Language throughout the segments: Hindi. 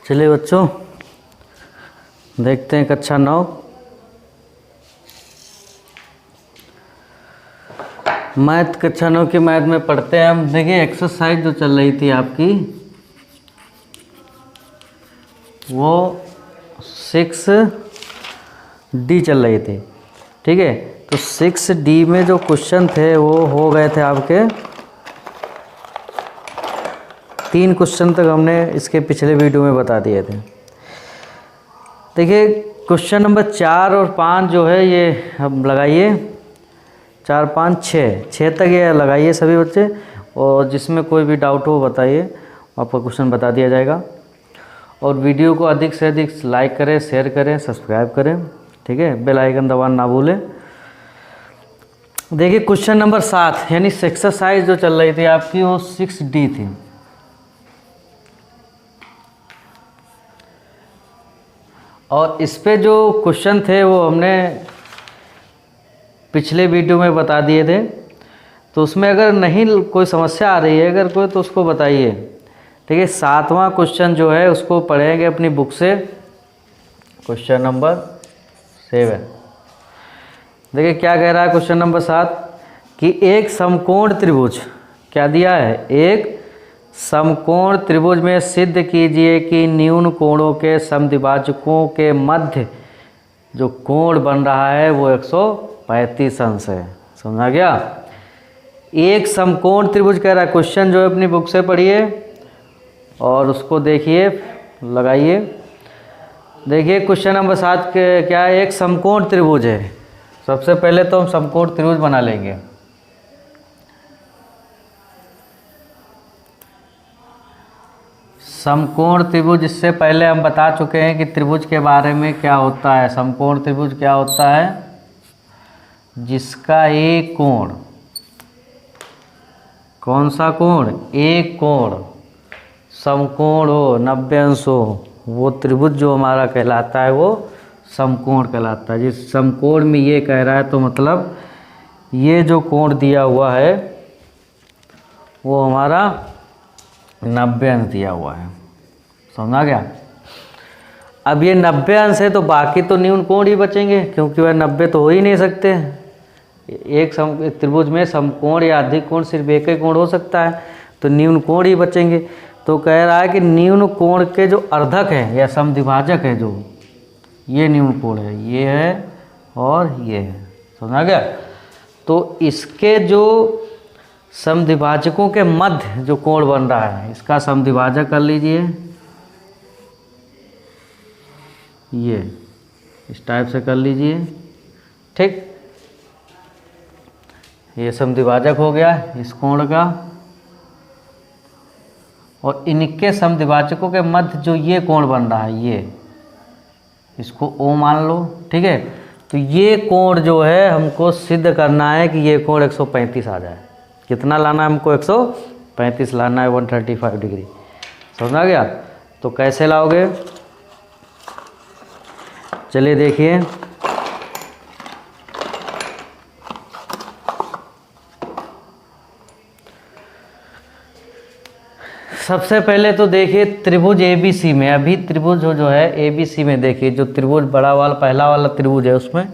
चलिए बच्चों, देखते हैं कक्षा 9 मैथ। कक्षा 9 की मैथ में पढ़ते हैं हम। देखिए एक्सरसाइज जो चल रही थी आपकी वो 6D चल रही थी, ठीक है। तो 6D में जो क्वेश्चन थे वो हो गए थे आपके 3 क्वेश्चन तक हमने इसके पिछले वीडियो में बता दिए थे। देखिए क्वेश्चन नंबर 4 और 5 जो है ये अब लगाइए, 4, 5, 6 तक ये लगाइए सभी बच्चे, और जिसमें कोई भी डाउट हो बताइए, आपका क्वेश्चन बता दिया जाएगा। और वीडियो को अधिक से अधिक लाइक करें, शेयर करें, सब्सक्राइब करें, ठीक है। बेल आइकन दबाना ना भूलें। देखिए क्वेश्चन नंबर 7 यानी एक्सरसाइज जो चल रही थी आपकी वो 6D थी। और इस पे जो क्वेश्चन थे वो हमने पिछले वीडियो में बता दिए थे। तो उसमें अगर नहीं कोई समस्या आ रही है अगर कोई, तो उसको बताइए, ठीक है। 7वां क्वेश्चन जो है उसको पढ़ेंगे अपनी बुक से, क्वेश्चन नंबर 7। देखिए क्या कह रहा है क्वेश्चन नंबर 7 कि एक समकोण त्रिभुज, क्या दिया है, एक समकोण त्रिभुज में सिद्ध कीजिए कि न्यून कोणों के समद्विभाजकों के मध्य जो कोण बन रहा है वो 135 अंश है। समझा गया। एक समकोण त्रिभुज कह रहा है, क्वेश्चन जो है अपनी बुक से पढ़िए और उसको देखिए, लगाइए। देखिए क्वेश्चन नंबर 7 के क्या है, एक समकोण त्रिभुज है। सबसे पहले तो हम समकोण त्रिभुज बना लेंगे। समकोण त्रिभुज, इससे पहले हम बता चुके हैं कि त्रिभुज के बारे में क्या होता है। समकोण त्रिभुज क्या होता है, जिसका एक कोण, कौन सा कोण, एक कोण समकोण हो, 90 अंश हो, वो त्रिभुज जो हमारा कहलाता है वो समकोण कहलाता है। जिस समकोण में ये कह रहा है तो मतलब ये जो कोण दिया हुआ है वो हमारा 90 अंश दिया हुआ है। समझा गया। अब ये 90 अंश है तो बाकी तो न्यून कोण ही बचेंगे, क्योंकि वह 90 तो हो ही नहीं सकते। एक त्रिभुज में समकोण या अधिक कोण सिर्फ एक ही कोण हो सकता है, तो न्यून कोण ही बचेंगे। तो कह रहा है कि न्यून कोण के जो अर्धक है या समद्विभाजक है, जो ये न्यून कोण है, ये है और ये है। समझा गया। तो इसके जो समद्विभाजकों के मध्य जो कोण बन रहा है, इसका समद्विभाजक कर लीजिए, ये इस टाइप से कर लीजिए, ठीक। ये समद्विभाजक हो गया इस कोण का, और इनके समद्विभाजकों के मध्य जो ये कोण बन रहा है, ये इसको O मान लो, ठीक है। तो ये कोण जो है हमको सिद्ध करना है कि ये कोण 135 आ जाए। कितना लाना है हमको, 135 लाना है, 135 डिग्री। समझा गया। तो कैसे लाओगे, चलिए देखिए। सबसे पहले तो देखिए त्रिभुज ABC में, अभी त्रिभुज जो है ABC में देखिए, जो त्रिभुज बड़ा वाला पहला वाला त्रिभुज है उसमें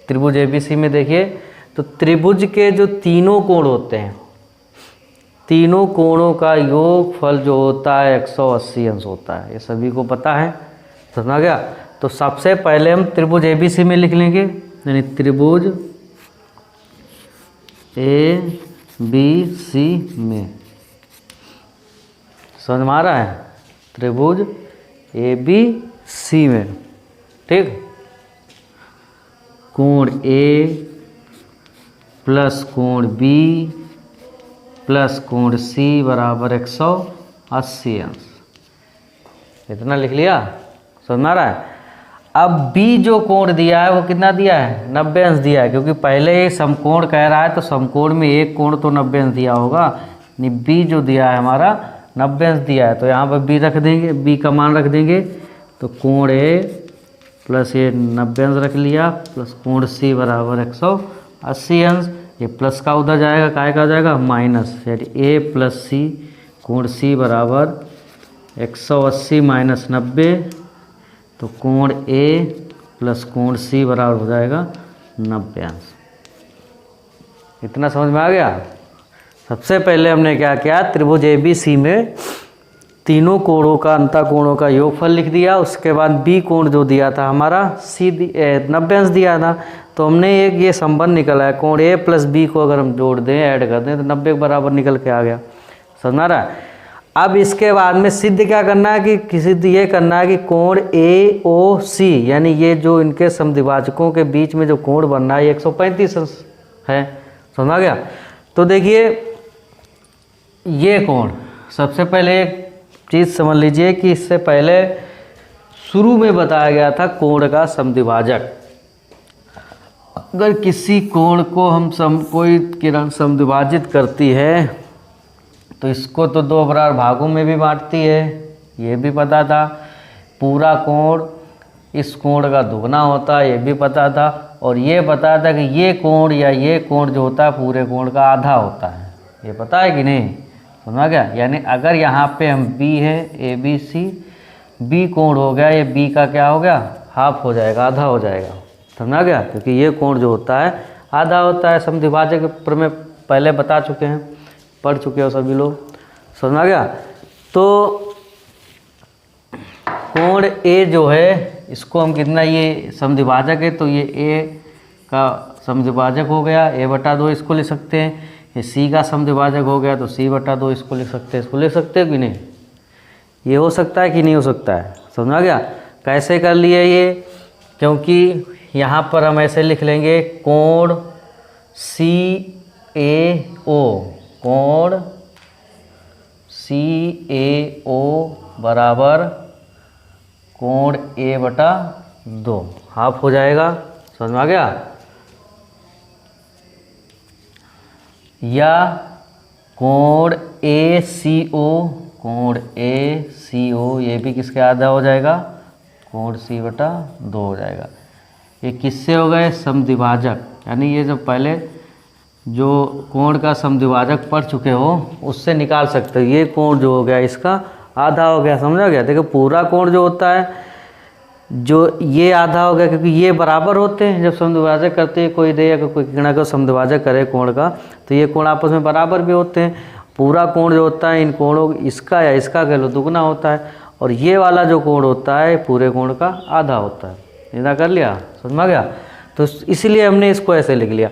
त्रिभुज ABC में देखिए, तो त्रिभुज के जो तीनों कोण होते हैं, तीनों कोणों का योगफल जो होता है 180 अंश होता है। ये सभी को पता है। समझा गया। तो सबसे पहले हम त्रिभुज ABC में लिख लेंगे, यानी त्रिभुज ABC में। समझ में आ रहा है, त्रिभुज ABC में, ठीक। कोण A प्लस कोण B प्लस कोण C बराबर 180 अंश। इतना लिख लिया। समझ में आ रहा है। अब B जो कोण दिया है वो कितना दिया है, 90 अंश दिया है, क्योंकि पहले ये समकोण कह रहा है तो समकोण में एक कोण तो 90 अंश दिया होगा। B जो दिया है हमारा 90 अंश दिया है, तो यहाँ पर B रख देंगे, B का मान रख देंगे। तो कोण A प्लस ये 90 अंश रख लिया, प्लस कोण C बराबर 180 अंश। ये प्लस का उधर जाएगा, काय का जाएगा, माइनस, यानी A प्लस C, कोण C बराबर 180 माइनस 90, तो कोण ए प्लस कोण सी बराबर हो जाएगा 90 अंश। इतना समझ में आ गया। सबसे पहले हमने क्या किया, त्रिभुज ABC में तीनों कोणों का, अंतःकोणों का योगफल लिख दिया। उसके बाद बी कोण जो दिया था हमारा 90 अंश दिया था, तो हमने एक ये संबंध निकला है, कोण ए प्लस बी को अगर हम जोड़ दें, ऐड कर दें, तो 90 के बराबर निकल के आ गया। समझ रहा है। अब इसके बाद में सिद्ध क्या करना है कि सिद्ध ये करना है कि कोण AOC, यानी ये जो इनके समद्विभाजकों के बीच में जो कोण बन रहा है 135 है। समझ गया। तो देखिए ये कोण, सबसे पहले एक चीज़ समझ लीजिए कि इससे पहले शुरू में बताया गया था कोण का समद्विभाजक। अगर किसी कोण को हम कोई किरण समद्विभाजित करती है तो इसको तो 2 बराबर भागों में भी बांटती है, ये भी पता था। पूरा कोण इस कोण का दुगना होता है, ये भी पता था। और ये पता था कि ये कोण या ये कोण जो होता है पूरे कोण का आधा होता है, ये पता है कि नहीं। समझा गया। यानी अगर यहाँ पे हम B है ABC, B कोण हो गया, ये B का क्या हो गया, हाफ हो जाएगा, आधा हो जाएगा। समझा गया। क्योंकि ये कोण जो होता है आधा होता है। समद्विभाजक पर में पहले बता चुके हैं, पढ़ चुके हो सभी लोग। समझा गया। तो कोण A जो है इसको हम कितना, ये समद्विभाजक है तो ये A का समद्विभाजक हो गया, A/2 इसको लिख सकते हैं। ये C का समद्विभाजक हो गया तो C/2 इसको लिख सकते हैं। इसको लिख सकते हैं कि नहीं, ये हो सकता है कि नहीं हो सकता है। समझा गया। कैसे कर लिए ये, क्योंकि यहाँ पर हम ऐसे लिख लेंगे कोण CAO, कोण CAO बराबर कोण A/2, हाफ हो जाएगा। समझ में आ गया। या कोण ACO, कोण ACO ये भी किसके आधा हो जाएगा, कोण C/2 हो जाएगा। ये किससे हो गए, समद्विभाजक। यानी ये जो पहले जो कोण का समद्विभाजक पढ़ चुके हो उससे निकाल सकते हो। ये कोण जो हो गया इसका आधा हो गया। समझा गया। देखो पूरा कोण जो होता है, जो ये आधा हो गया, क्योंकि ये बराबर होते हैं। जब समद्विभाजक करते हैं कोई दे या कोई किरण का समद्विभाजक करे कोण का, तो ये कोण आपस में बराबर भी होते हैं। पूरा कोण जो होता है इन कोणों, इसका या इसका कह लो, दुगना होता है। और ये वाला जो कोण होता है पूरे कोण का आधा होता है। इतना कर लिया, समझ में आ गया। तो इसीलिए हमने इसको ऐसे लिख लिया।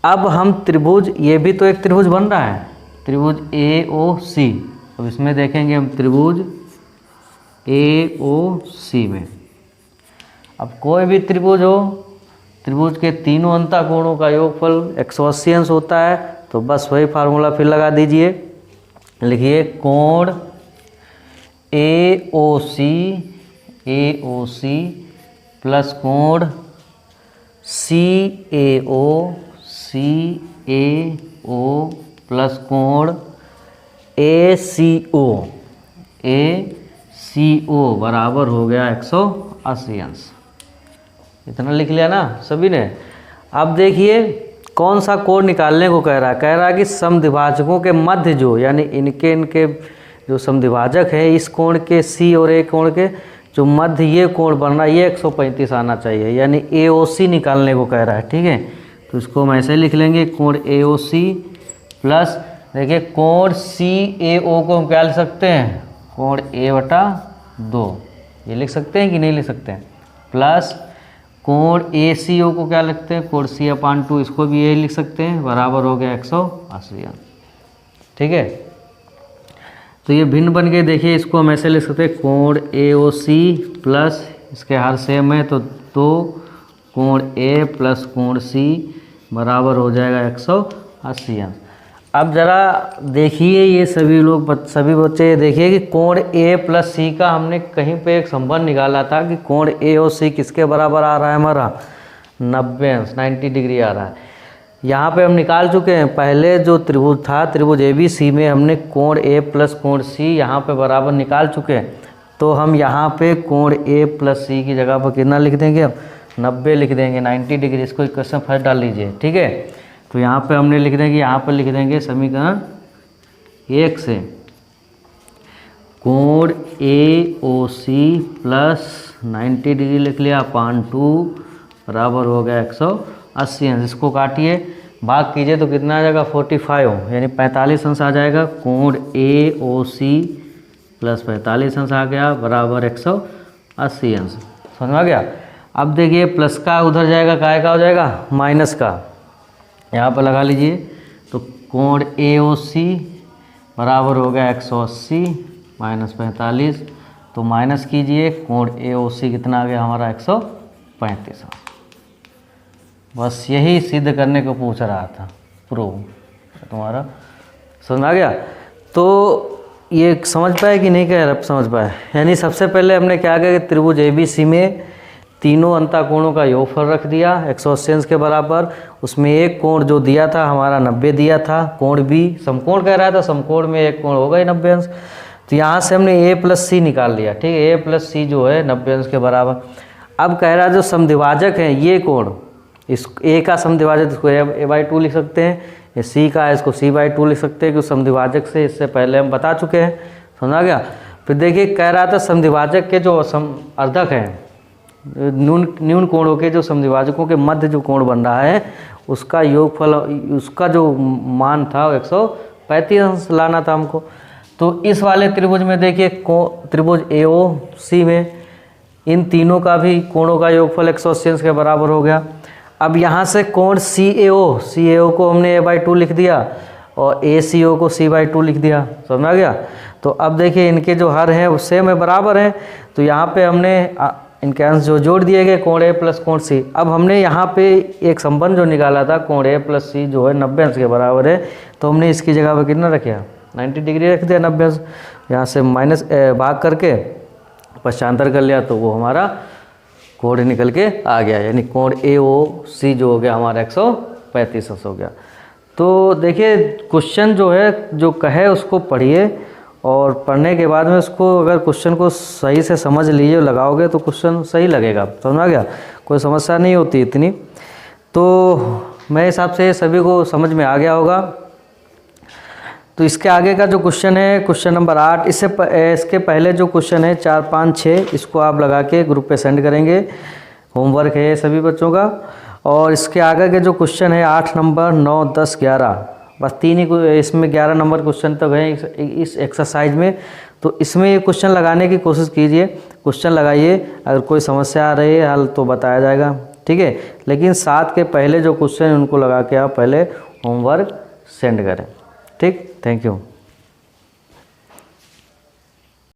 अब हम त्रिभुज, ये भी तो एक त्रिभुज बन रहा है, त्रिभुज AOC। अब इसमें देखेंगे हम त्रिभुज AOC में, अब कोई भी त्रिभुज हो, त्रिभुज के तीनों अंतःकोणों का योगफल 180 अंश होता है। तो बस वही फार्मूला फिर लगा दीजिए। लिखिए कोण AOC प्लस कोण CAO प्लस कोण ACO बराबर हो गया 180 अंश। इतना लिख लिया ना सभी ने। अब देखिए कौन सा कोण निकालने को कह रहा है कि समद्विभाजकों के मध्य जो, यानी इनके जो समद्विभाजक है, इस कोण के C और A कोण के जो मध्य ये कोण बन रहा है ये 135 आना चाहिए, यानी AOC निकालने को कह रहा है। ठीक है। तो इसको हम ऐसे लिख लेंगे, कोण AOC प्लस, देखिए कोण CAO को हम क्या लिख सकते हैं, कोण A/2, ये लिख सकते हैं कि नहीं लिख सकते हैं। प्लस कोण ACO को क्या लिखते हैं, कोण C/2, इसको भी ये लिख सकते हैं, बराबर हो गया 180 अंश। ठीक है। तो ये भिन्न बन गए। देखिए इसको हम ऐसे लिख सकते हैं, कोण AOC प्लस, इसके हर सेम है तो 2 कोण A प्लस कोण C बराबर हो जाएगा 180 अंश। अब ज़रा देखिए ये सभी लोग, सभी बच्चे देखिए कि कोण A प्लस C का हमने कहीं पे एक संबंध निकाला था कि कोण AOC किसके बराबर आ रहा है, हमारा 90 अंश, 90 डिग्री आ रहा है। यहाँ पे हम निकाल चुके हैं। पहले जो त्रिभुज था, त्रिभुज ABC में हमने कोण A प्लस कोण C यहाँ पे बराबर निकाल चुके हैं। तो हम यहाँ पे कोण A प्लस C की जगह पर कितना लिख देंगे, अब 90 लिख देंगे, 90 डिग्री। इसको इक्वेशन फर्स्ट डाल लीजिए। ठीक है। तो यहाँ पे हमने लिख देंगे, यहाँ पर लिख देंगे समीकरण 1 से कोण AOC प्लस 90 डिग्री लिख लिया अपान 2 बराबर हो गया 180 अंश। इसको काटिए, भाग कीजिए तो कितना आ जाएगा 45 यानी 45 अंश आ जाएगा। कोण AOC प्लस 45 अंश आ गया बराबर 180 अंश। समझ में आ गया। अब देखिए प्लस का उधर जाएगा, काय का हो जाएगा माइनस का, यहाँ पर लगा लीजिए। तो कोण AOC बराबर हो गया 180 माइनस 45, तो माइनस कीजिए, कोण AOC कितना आ गया हमारा 135। बस यही सिद्ध करने को पूछ रहा था, प्रूव तुम्हारा समझ में आ गया। तो ये समझ पाए कि नहीं कह रहा, समझ पाए। यानी सबसे पहले हमने क्या किया कि त्रिभुज ABC में तीनों अंतःकोणों का योगफल रख दिया 180 अंश के बराबर। उसमें एक कोण जो दिया था हमारा 90 दिया था, कोण B समकोण कह रहा था, समकोण में एक कोण होगा ही 90 अंश। तो यहाँ से हमने A प्लस C निकाल लिया, ठीक है। A प्लस C जो है 90 अंश के बराबर। अब कह रहा है जो समद्विभाजक है ये कोण, इस A का समद्विभाजक इसको A/2 लिख सकते हैं, ये C का है इसको C/2 लिख सकते हैं, क्योंकि समद्विभाजक से इससे पहले हम बता चुके हैं। समझा गया। फिर देखिए कह रहा था समद्विभाजक के जो अर्धक हैं, न्यून कोणों के जो समद्विभाजकों के मध्य जो कोण बन रहा है उसका योगफल, उसका जो मान था 135 अंश लाना था हमको। तो इस वाले त्रिभुज में देखिए त्रिभुज AOC में इन तीनों का भी कोणों का योगफल 180 अंश के बराबर हो गया। अब यहाँ से कोण CAO को हमने A/2 लिख दिया और ACO को C/2 लिख दिया। समझ में आ गया। तो अब देखिए इनके जो हर हैं वो सेम है, बराबर हैं। तो यहाँ पे हमने इनके अंश जो जोड़ दिए गए कोण A प्लस कोण C। अब हमने यहाँ पे एक संबंध जो निकाला था कोण A प्लस C जो है 90 अंश के बराबर है, तो हमने इसकी जगह पे कितना रखा 90 डिग्री रख दिया 90 अंश। यहाँ से माइनस भाग करके पश्चांतर कर लिया तो वो हमारा कोण निकल के आ गया, यानी कोण AOC जो हो गया हमारा 135 अंश हो गया। तो देखिए क्वेश्चन जो है जो कहे उसको पढ़िए, और पढ़ने के बाद में उसको अगर क्वेश्चन को सही से समझ लीजिए लगाओगे तो क्वेश्चन सही लगेगा। समझ आ गया, कोई समस्या नहीं होती इतनी। तो मेरे हिसाब से सभी को समझ में आ गया होगा। तो इसके आगे का जो क्वेश्चन है क्वेश्चन नंबर 8, इसके पहले जो क्वेश्चन है 4, 5, 6 इसको आप लगा के ग्रुप पे सेंड करेंगे, होमवर्क है सभी बच्चों का। और इसके आगे के जो क्वेश्चन है 8 नंबर, 9, 10, 11, बस 3 ही, इसमें 11 नंबर क्वेश्चन तक है इस एक्सरसाइज में। तो इसमें ये क्वेश्चन लगाने की कोशिश कीजिए, क्वेश्चन लगाइए, अगर कोई समस्या आ रही है हल तो बताया जाएगा, ठीक है। लेकिन 7 के पहले जो क्वेश्चन उनको लगा के आप पहले होमवर्क सेंड करें, ठीक। Thank you.